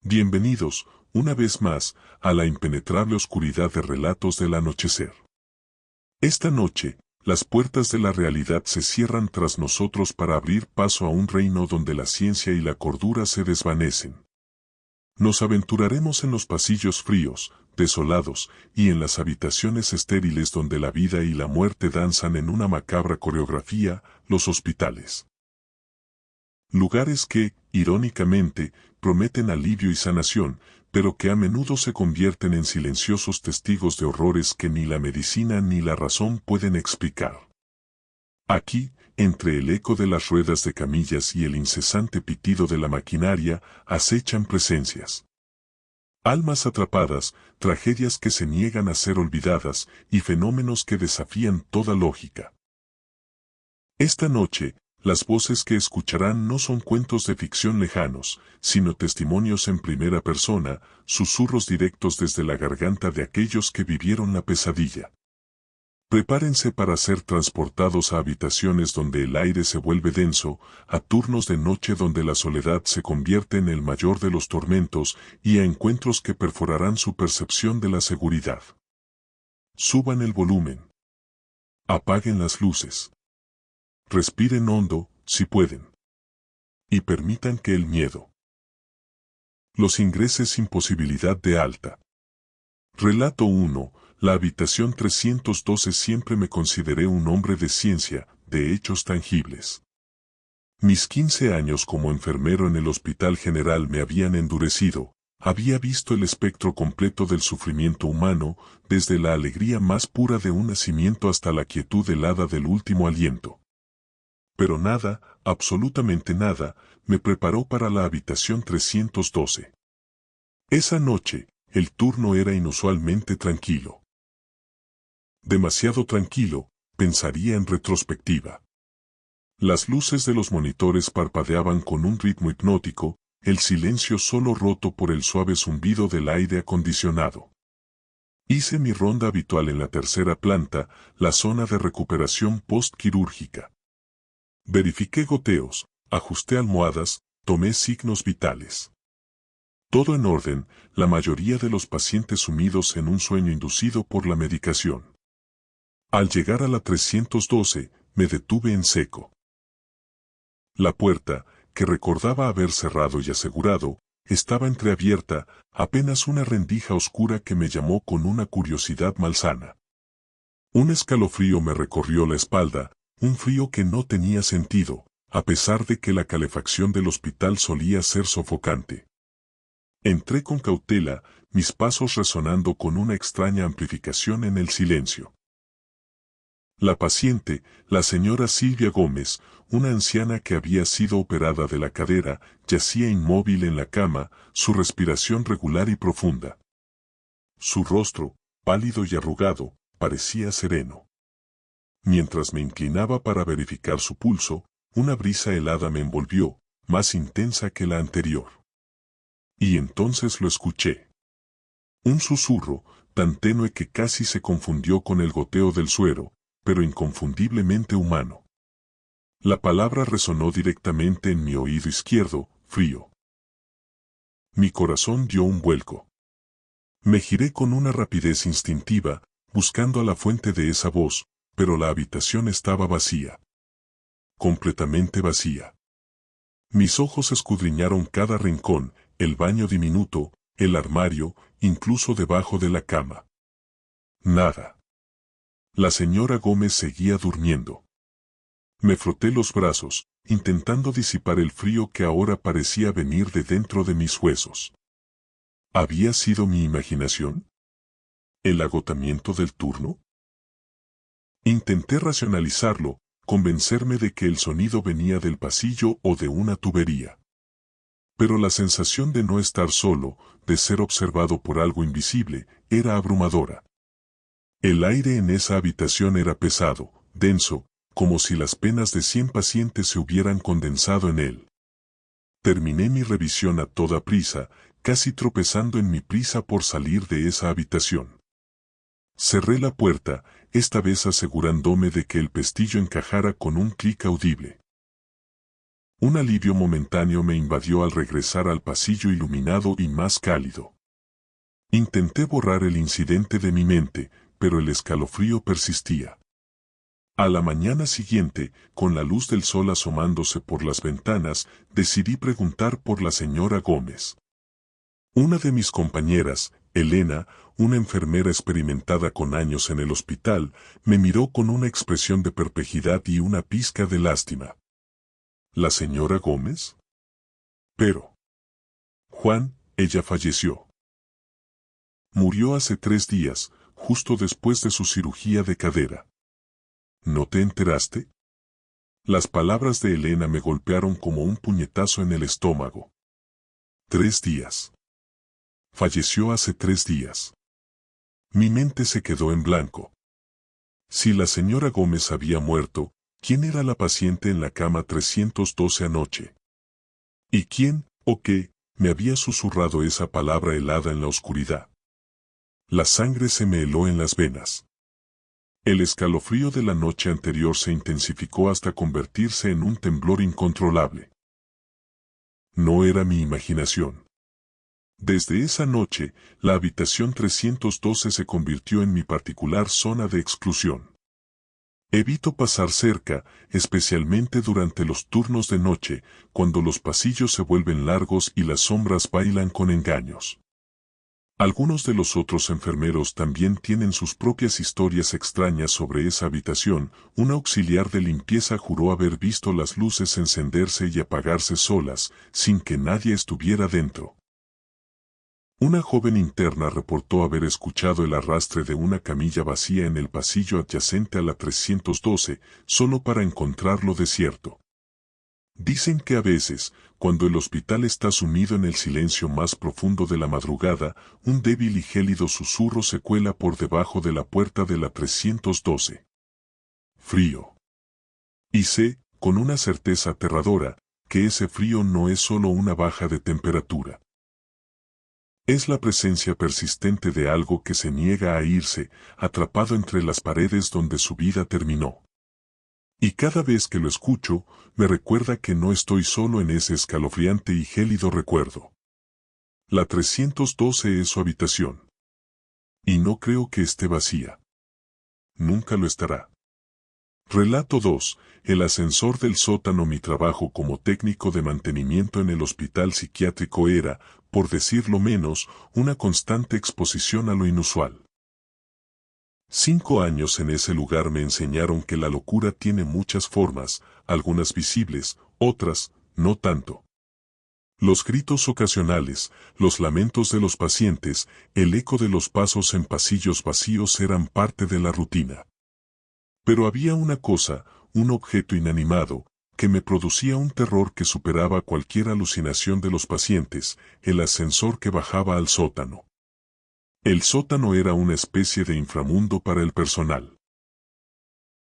Bienvenidos, una vez más, a la impenetrable oscuridad de relatos del anochecer. Esta noche, las puertas de la realidad se cierran tras nosotros para abrir paso a un reino donde la ciencia y la cordura se desvanecen. Nos aventuraremos en los pasillos fríos, desolados, y en las habitaciones estériles donde la vida y la muerte danzan en una macabra coreografía, los hospitales. Lugares que, irónicamente, prometen alivio y sanación, pero que a menudo se convierten en silenciosos testigos de horrores que ni la medicina ni la razón pueden explicar. Aquí, entre el eco de las ruedas de camillas y el incesante pitido de la maquinaria, acechan presencias. Almas atrapadas, tragedias que se niegan a ser olvidadas y fenómenos que desafían toda lógica. Esta noche, las voces que escucharán no son cuentos de ficción lejanos, sino testimonios en primera persona, susurros directos desde la garganta de aquellos que vivieron la pesadilla. Prepárense para ser transportados a habitaciones donde el aire se vuelve denso, a turnos de noche donde la soledad se convierte en el mayor de los tormentos y a encuentros que perforarán su percepción de la seguridad. Suban el volumen. Apaguen las luces. Respiren hondo, si pueden. Y permitan que el miedo los ingrese sin posibilidad de alta. Relato 1. La habitación 312. Siempre me consideré un hombre de ciencia, de hechos tangibles. Mis 15 años como enfermero en el Hospital General me habían endurecido. Había visto el espectro completo del sufrimiento humano, desde la alegría más pura de un nacimiento hasta la quietud helada del último aliento. Pero nada, absolutamente nada, me preparó para la habitación 312. Esa noche, el turno era inusualmente tranquilo. Demasiado tranquilo, pensaría en retrospectiva. Las luces de los monitores parpadeaban con un ritmo hipnótico, el silencio solo roto por el suave zumbido del aire acondicionado. Hice mi ronda habitual en la tercera planta, la zona de recuperación postquirúrgica. Verifiqué goteos, ajusté almohadas, tomé signos vitales. Todo en orden, la mayoría de los pacientes sumidos en un sueño inducido por la medicación. Al llegar a la 312, me detuve en seco. La puerta, que recordaba haber cerrado y asegurado, estaba entreabierta, apenas una rendija oscura que me llamó con una curiosidad malsana. Un escalofrío me recorrió la espalda, un frío que no tenía sentido, a pesar de que la calefacción del hospital solía ser sofocante. Entré con cautela, mis pasos resonando con una extraña amplificación en el silencio. La paciente, la señora Silvia Gómez, una anciana que había sido operada de la cadera, yacía inmóvil en la cama, su respiración regular y profunda. Su rostro, pálido y arrugado, parecía sereno. Mientras me inclinaba para verificar su pulso, una brisa helada me envolvió, más intensa que la anterior. Y entonces lo escuché. Un susurro, tan tenue que casi se confundió con el goteo del suero, pero inconfundiblemente humano. La palabra resonó directamente en mi oído izquierdo, frío. Mi corazón dio un vuelco. Me giré con una rapidez instintiva, buscando a la fuente de esa voz, pero la habitación estaba vacía. Completamente vacía. Mis ojos escudriñaron cada rincón, el baño diminuto, el armario, incluso debajo de la cama. Nada. La señora Gómez seguía durmiendo. Me froté los brazos, intentando disipar el frío que ahora parecía venir de dentro de mis huesos. ¿Había sido mi imaginación? ¿El agotamiento del turno? Intenté racionalizarlo, convencerme de que el sonido venía del pasillo o de una tubería. Pero la sensación de no estar solo, de ser observado por algo invisible, era abrumadora. El aire en esa habitación era pesado, denso, como si las penas de 100 pacientes se hubieran condensado en él. Terminé mi revisión a toda prisa, casi tropezando en mi prisa por salir de esa habitación. Cerré la puerta, esta vez asegurándome de que el pestillo encajara con un clic audible. Un alivio momentáneo me invadió al regresar al pasillo iluminado y más cálido. Intenté borrar el incidente de mi mente, pero el escalofrío persistía. A la mañana siguiente, con la luz del sol asomándose por las ventanas, decidí preguntar por la señora Gómez. Una de mis compañeras, Elena, una enfermera experimentada con años en el hospital, me miró con una expresión de perplejidad y una pizca de lástima. ¿La señora Gómez? Pero, Juan, ella falleció. Murió hace 3 días, justo después de su cirugía de cadera. ¿No te enteraste? Las palabras de Elena me golpearon como un puñetazo en el estómago. 3 días. Falleció hace 3 días. Mi mente se quedó en blanco. Si la señora Gómez había muerto, ¿quién era la paciente en la cama 312 anoche? ¿Y quién, o qué, me había susurrado esa palabra helada en la oscuridad? La sangre se me heló en las venas. El escalofrío de la noche anterior se intensificó hasta convertirse en un temblor incontrolable. No era mi imaginación. Desde esa noche, la habitación 312 se convirtió en mi particular zona de exclusión. Evito pasar cerca, especialmente durante los turnos de noche, cuando los pasillos se vuelven largos y las sombras bailan con engaños. Algunos de los otros enfermeros también tienen sus propias historias extrañas sobre esa habitación. Un auxiliar de limpieza juró haber visto las luces encenderse y apagarse solas, sin que nadie estuviera dentro. Una joven interna reportó haber escuchado el arrastre de una camilla vacía en el pasillo adyacente a la 312, solo para encontrarlo desierto. Dicen que a veces, cuando el hospital está sumido en el silencio más profundo de la madrugada, un débil y gélido susurro se cuela por debajo de la puerta de la 312. Frío. Y sé, con una certeza aterradora, que ese frío no es solo una baja de temperatura. Es la presencia persistente de algo que se niega a irse, atrapado entre las paredes donde su vida terminó. Y cada vez que lo escucho, me recuerda que no estoy solo en ese escalofriante y gélido recuerdo. La 312 es su habitación. Y no creo que esté vacía. Nunca lo estará. Relato 2. El ascensor del sótano. Mi trabajo como técnico de mantenimiento en el hospital psiquiátrico era, por decirlo menos, una constante exposición a lo inusual. 5 años en ese lugar me enseñaron que la locura tiene muchas formas, algunas visibles, otras, no tanto. Los gritos ocasionales, los lamentos de los pacientes, el eco de los pasos en pasillos vacíos eran parte de la rutina. Pero había una cosa, un objeto inanimado, que me producía un terror que superaba cualquier alucinación de los pacientes, el ascensor que bajaba al sótano. El sótano era una especie de inframundo para el personal.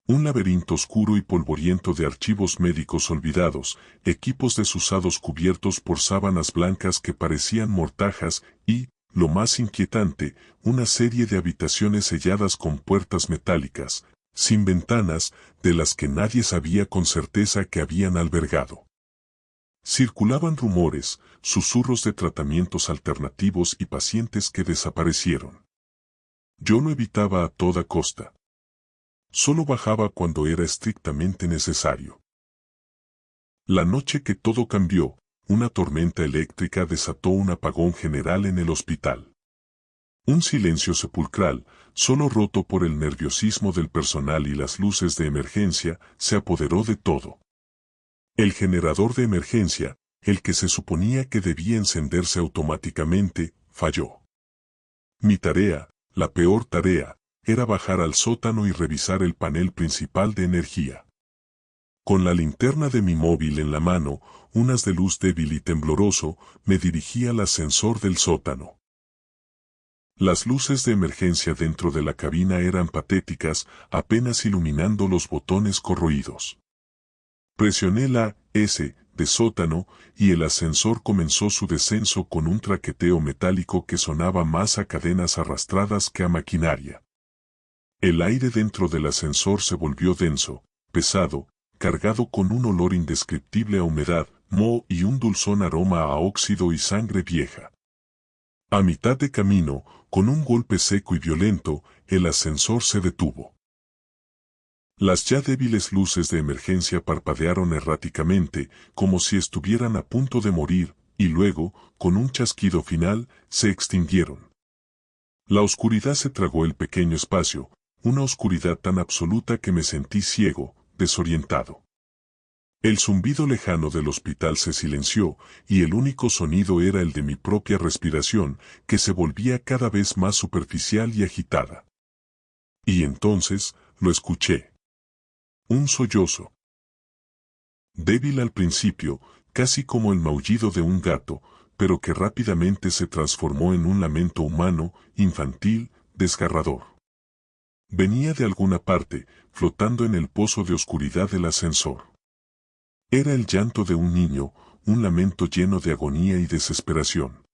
Un laberinto oscuro y polvoriento de archivos médicos olvidados, equipos desusados cubiertos por sábanas blancas que parecían mortajas y, lo más inquietante, una serie de habitaciones selladas con puertas metálicas, sin ventanas, de las que nadie sabía con certeza que habían albergado. Circulaban rumores, susurros de tratamientos alternativos y pacientes que desaparecieron. Yo lo evitaba a toda costa. Solo bajaba cuando era estrictamente necesario. La noche que todo cambió, una tormenta eléctrica desató un apagón general en el hospital. Un silencio sepulcral, solo roto por el nerviosismo del personal y las luces de emergencia, se apoderó de todo. El generador de emergencia, el que se suponía que debía encenderse automáticamente, falló. Mi tarea, la peor tarea, era bajar al sótano y revisar el panel principal de energía. Con la linterna de mi móvil en la mano, un haz de luz débil y tembloroso, me dirigí al ascensor del sótano. Las luces de emergencia dentro de la cabina eran patéticas, apenas iluminando los botones corroídos. Presioné la S de sótano y el ascensor comenzó su descenso con un traqueteo metálico que sonaba más a cadenas arrastradas que a maquinaria. El aire dentro del ascensor se volvió denso, pesado, cargado con un olor indescriptible a humedad, moho y un dulzón aroma a óxido y sangre vieja. A mitad de camino, con un golpe seco y violento, el ascensor se detuvo. Las ya débiles luces de emergencia parpadearon erráticamente, como si estuvieran a punto de morir, y luego, con un chasquido final, se extinguieron. La oscuridad se tragó el pequeño espacio, una oscuridad tan absoluta que me sentí ciego, desorientado. El zumbido lejano del hospital se silenció, y el único sonido era el de mi propia respiración, que se volvía cada vez más superficial y agitada. Y entonces, lo escuché. Un sollozo. Débil al principio, casi como el maullido de un gato, pero que rápidamente se transformó en un lamento humano, infantil, desgarrador. Venía de alguna parte, flotando en el pozo de oscuridad del ascensor. Era el llanto de un niño, un lamento lleno de agonía y desesperación.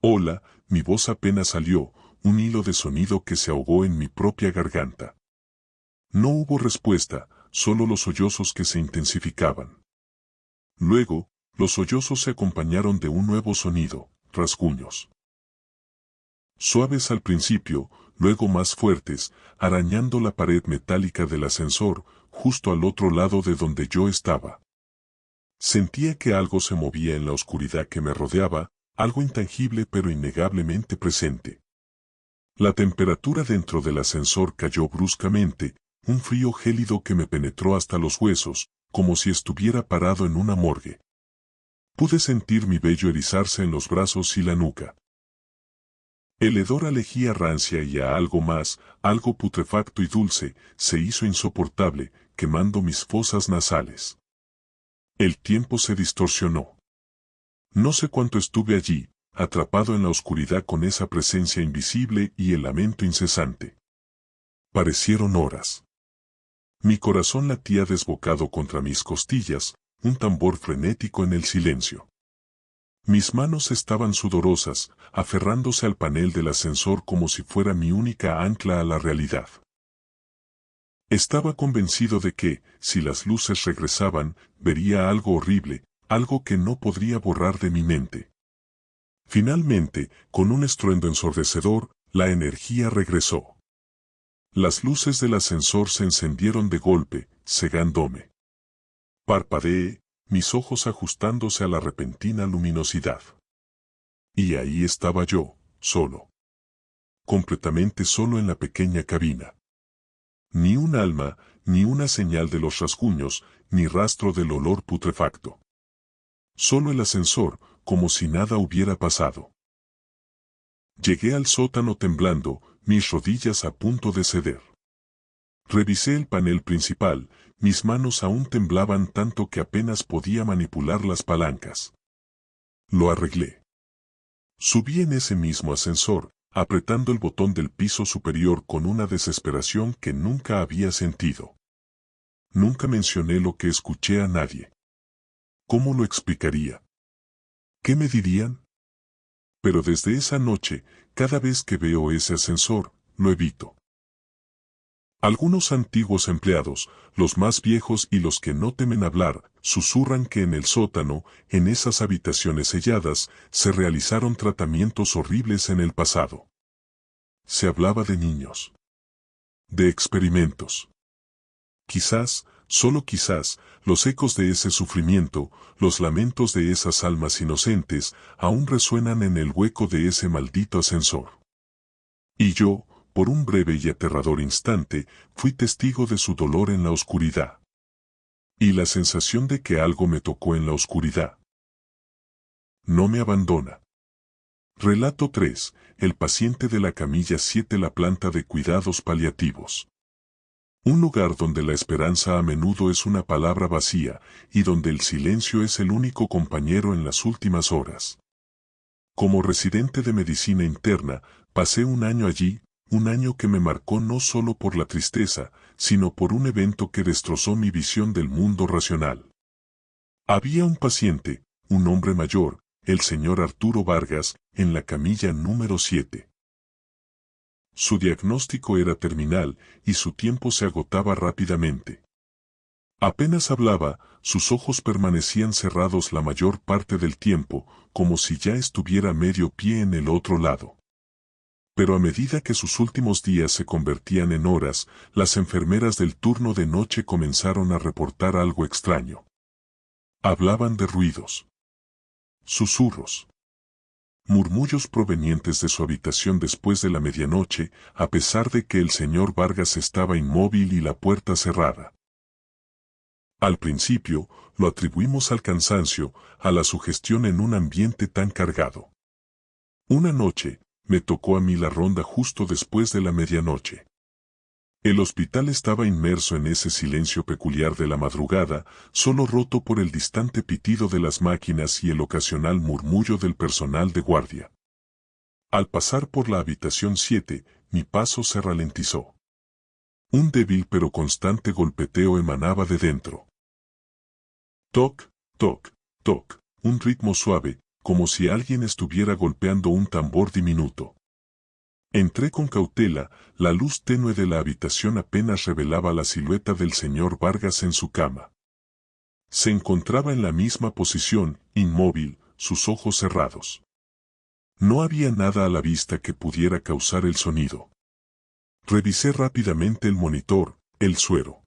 Hola, mi voz apenas salió, un hilo de sonido que se ahogó en mi propia garganta. No hubo respuesta, solo los sollozos que se intensificaban. Luego, los sollozos se acompañaron de un nuevo sonido, rasguños. Suaves al principio, luego más fuertes, arañando la pared metálica del ascensor, justo al otro lado de donde yo estaba. Sentía que algo se movía en la oscuridad que me rodeaba, algo intangible pero innegablemente presente. La temperatura dentro del ascensor cayó bruscamente, un frío gélido que me penetró hasta los huesos, como si estuviera parado en una morgue. Pude sentir mi vello erizarse en los brazos y la nuca. El hedor a lejía rancia y a algo más, algo putrefacto y dulce, se hizo insoportable, quemando mis fosas nasales. El tiempo se distorsionó. No sé cuánto estuve allí, atrapado en la oscuridad con esa presencia invisible y el lamento incesante. Parecieron horas. Mi corazón latía desbocado contra mis costillas, un tambor frenético en el silencio. Mis manos estaban sudorosas, aferrándose al panel del ascensor como si fuera mi única ancla a la realidad. Estaba convencido de que, si las luces regresaban, vería algo horrible, algo que no podría borrar de mi mente. Finalmente, con un estruendo ensordecedor, la energía regresó. Las luces del ascensor se encendieron de golpe, cegándome. Parpadeé, mis ojos ajustándose a la repentina luminosidad. Y ahí estaba yo, solo. Completamente solo en la pequeña cabina. Ni un alma, ni una señal de los rasguños, ni rastro del olor putrefacto. Solo el ascensor, como si nada hubiera pasado. Llegué al sótano temblando, mis rodillas a punto de ceder. Revisé el panel principal, mis manos aún temblaban tanto que apenas podía manipular las palancas. Lo arreglé. Subí en ese mismo ascensor, apretando el botón del piso superior con una desesperación que nunca había sentido. Nunca mencioné lo que escuché a nadie. ¿Cómo lo explicaría? ¿Qué me dirían? Pero desde esa noche, cada vez que veo ese ascensor, lo evito. Algunos antiguos empleados, los más viejos y los que no temen hablar, susurran que en el sótano, en esas habitaciones selladas, se realizaron tratamientos horribles en el pasado. Se hablaba de niños. De experimentos. Quizás, solo quizás, los ecos de ese sufrimiento, los lamentos de esas almas inocentes, aún resuenan en el hueco de ese maldito ascensor. Y yo, por un breve y aterrador instante, fui testigo de su dolor en la oscuridad. Y la sensación de que algo me tocó en la oscuridad. No me abandona. Relato 3. El paciente de la camilla 7. La planta de cuidados paliativos. Un lugar donde la esperanza a menudo es una palabra vacía, y donde el silencio es el único compañero en las últimas horas. Como residente de medicina interna, pasé un año allí, un año que me marcó no solo por la tristeza, sino por un evento que destrozó mi visión del mundo racional. Había un paciente, un hombre mayor, el señor Arturo Vargas, en la camilla número 7. Su diagnóstico era terminal, y su tiempo se agotaba rápidamente. Apenas hablaba, sus ojos permanecían cerrados la mayor parte del tiempo, como si ya estuviera medio pie en el otro lado. Pero a medida que sus últimos días se convertían en horas, las enfermeras del turno de noche comenzaron a reportar algo extraño. Hablaban de ruidos, susurros, murmullos provenientes de su habitación después de la medianoche, a pesar de que el señor Vargas estaba inmóvil y la puerta cerrada. Al principio, lo atribuimos al cansancio, a la sugestión en un ambiente tan cargado. Una noche, me tocó a mí la ronda justo después de la medianoche. El hospital estaba inmerso en ese silencio peculiar de la madrugada, solo roto por el distante pitido de las máquinas y el ocasional murmullo del personal de guardia. Al pasar por la habitación 7, mi paso se ralentizó. Un débil pero constante golpeteo emanaba de dentro. Toc, toc, toc, un ritmo suave, como si alguien estuviera golpeando un tambor diminuto. Entré con cautela, la luz tenue de la habitación apenas revelaba la silueta del señor Vargas en su cama. Se encontraba en la misma posición, inmóvil, sus ojos cerrados. No había nada a la vista que pudiera causar el sonido. Revisé rápidamente el monitor, el suero.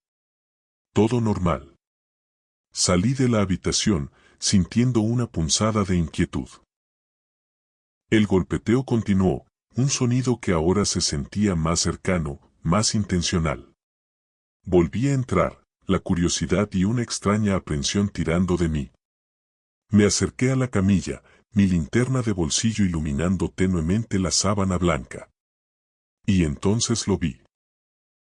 Todo normal. Salí de la habitación, sintiendo una punzada de inquietud. El golpeteo continuó, un sonido que ahora se sentía más cercano, más intencional. Volví a entrar, la curiosidad y una extraña aprensión tirando de mí. Me acerqué a la camilla, mi linterna de bolsillo iluminando tenuemente la sábana blanca. Y entonces lo vi.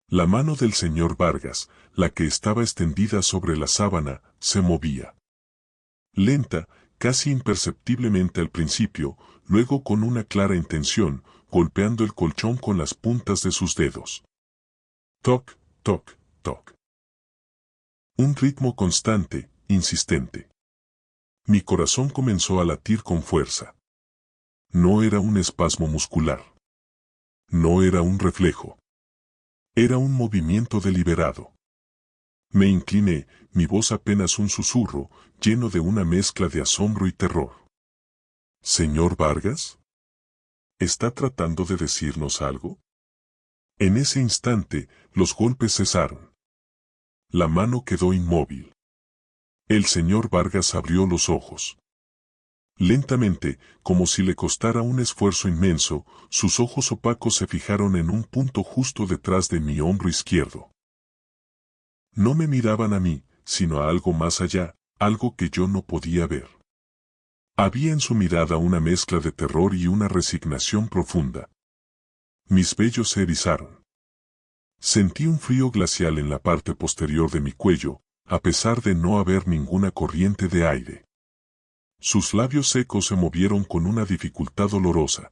La mano del señor Vargas, la que estaba extendida sobre la sábana, se movía. Lenta, casi imperceptiblemente al principio, luego con una clara intención, golpeando el colchón con las puntas de sus dedos. Toc, toc, toc. Un ritmo constante, insistente. Mi corazón comenzó a latir con fuerza. No era un espasmo muscular. No era un reflejo. Era un movimiento deliberado. Me incliné, mi voz apenas un susurro, lleno de una mezcla de asombro y terror. ¿Señor Vargas? ¿Está tratando de decirnos algo? En ese instante, los golpes cesaron. La mano quedó inmóvil. El señor Vargas abrió los ojos. Lentamente, como si le costara un esfuerzo inmenso, sus ojos opacos se fijaron en un punto justo detrás de mi hombro izquierdo. No me miraban a mí, sino a algo más allá, algo que yo no podía ver. Había en su mirada una mezcla de terror y una resignación profunda. Mis vellos se erizaron. Sentí un frío glacial en la parte posterior de mi cuello, a pesar de no haber ninguna corriente de aire. Sus labios secos se movieron con una dificultad dolorosa.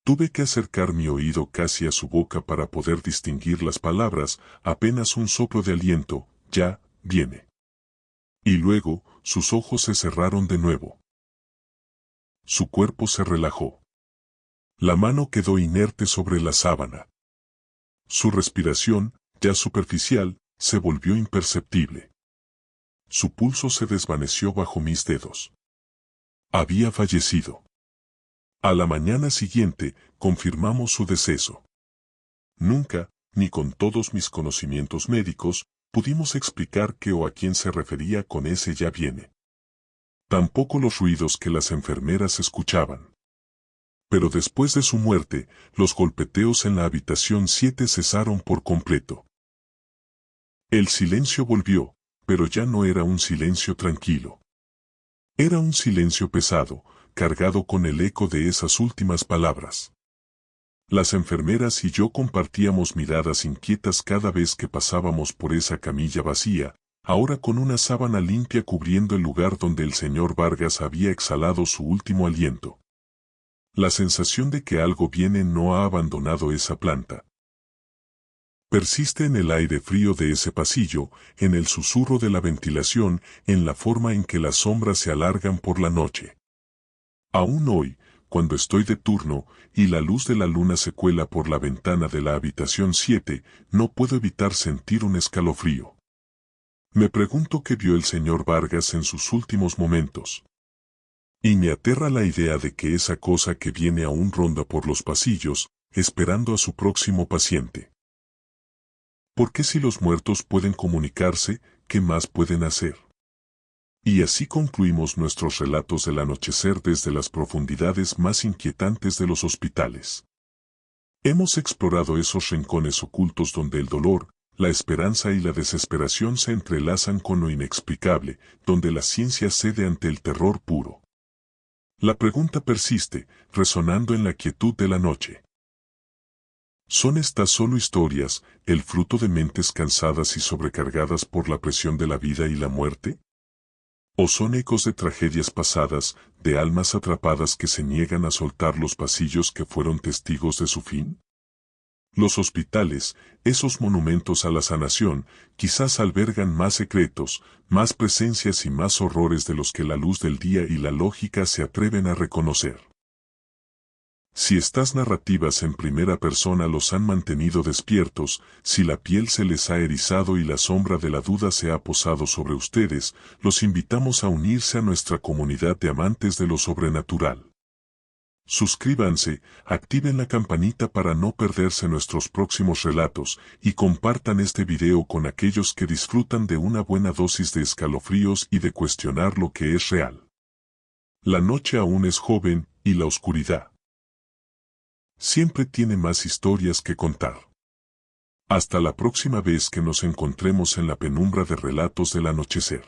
Tuve que acercar mi oído casi a su boca para poder distinguir las palabras, apenas un soplo de aliento, ya, viene. Y luego, sus ojos se cerraron de nuevo. Su cuerpo se relajó. La mano quedó inerte sobre la sábana. Su respiración, ya superficial, se volvió imperceptible. Su pulso se desvaneció bajo mis dedos. Había fallecido. A la mañana siguiente, confirmamos su deceso. Nunca, ni con todos mis conocimientos médicos, pudimos explicar qué o a quién se refería con ese ya viene. Tampoco los ruidos que las enfermeras escuchaban. Pero después de su muerte, los golpeteos en la habitación 7 cesaron por completo. El silencio volvió, pero ya no era un silencio tranquilo. Era un silencio pesado, cargado con el eco de esas últimas palabras. Las enfermeras y yo compartíamos miradas inquietas cada vez que pasábamos por esa camilla vacía, ahora con una sábana limpia cubriendo el lugar donde el señor Vargas había exhalado su último aliento. La sensación de que algo viene no ha abandonado esa planta. Persiste en el aire frío de ese pasillo, en el susurro de la ventilación, en la forma en que las sombras se alargan por la noche. Aún hoy, cuando estoy de turno, y la luz de la luna se cuela por la ventana de la habitación 7, no puedo evitar sentir un escalofrío. Me pregunto qué vio el señor Vargas en sus últimos momentos. Y me aterra la idea de que esa cosa que viene aún ronda por los pasillos, esperando a su próximo paciente. Porque si los muertos pueden comunicarse, ¿qué más pueden hacer? Y así concluimos nuestros relatos del anochecer desde las profundidades más inquietantes de los hospitales. Hemos explorado esos rincones ocultos donde el dolor, la esperanza y la desesperación se entrelazan con lo inexplicable, donde la ciencia cede ante el terror puro. La pregunta persiste, resonando en la quietud de la noche. ¿Son estas solo historias, el fruto de mentes cansadas y sobrecargadas por la presión de la vida y la muerte? ¿O son ecos de tragedias pasadas, de almas atrapadas que se niegan a soltar los pasillos que fueron testigos de su fin? Los hospitales, esos monumentos a la sanación, quizás albergan más secretos, más presencias y más horrores de los que la luz del día y la lógica se atreven a reconocer. Si estas narrativas en primera persona los han mantenido despiertos, si la piel se les ha erizado y la sombra de la duda se ha posado sobre ustedes, los invitamos a unirse a nuestra comunidad de amantes de lo sobrenatural. Suscríbanse, activen la campanita para no perderse nuestros próximos relatos y compartan este video con aquellos que disfrutan de una buena dosis de escalofríos y de cuestionar lo que es real. La noche aún es joven y la oscuridad siempre tiene más historias que contar. Hasta la próxima vez que nos encontremos en la penumbra de relatos del anochecer.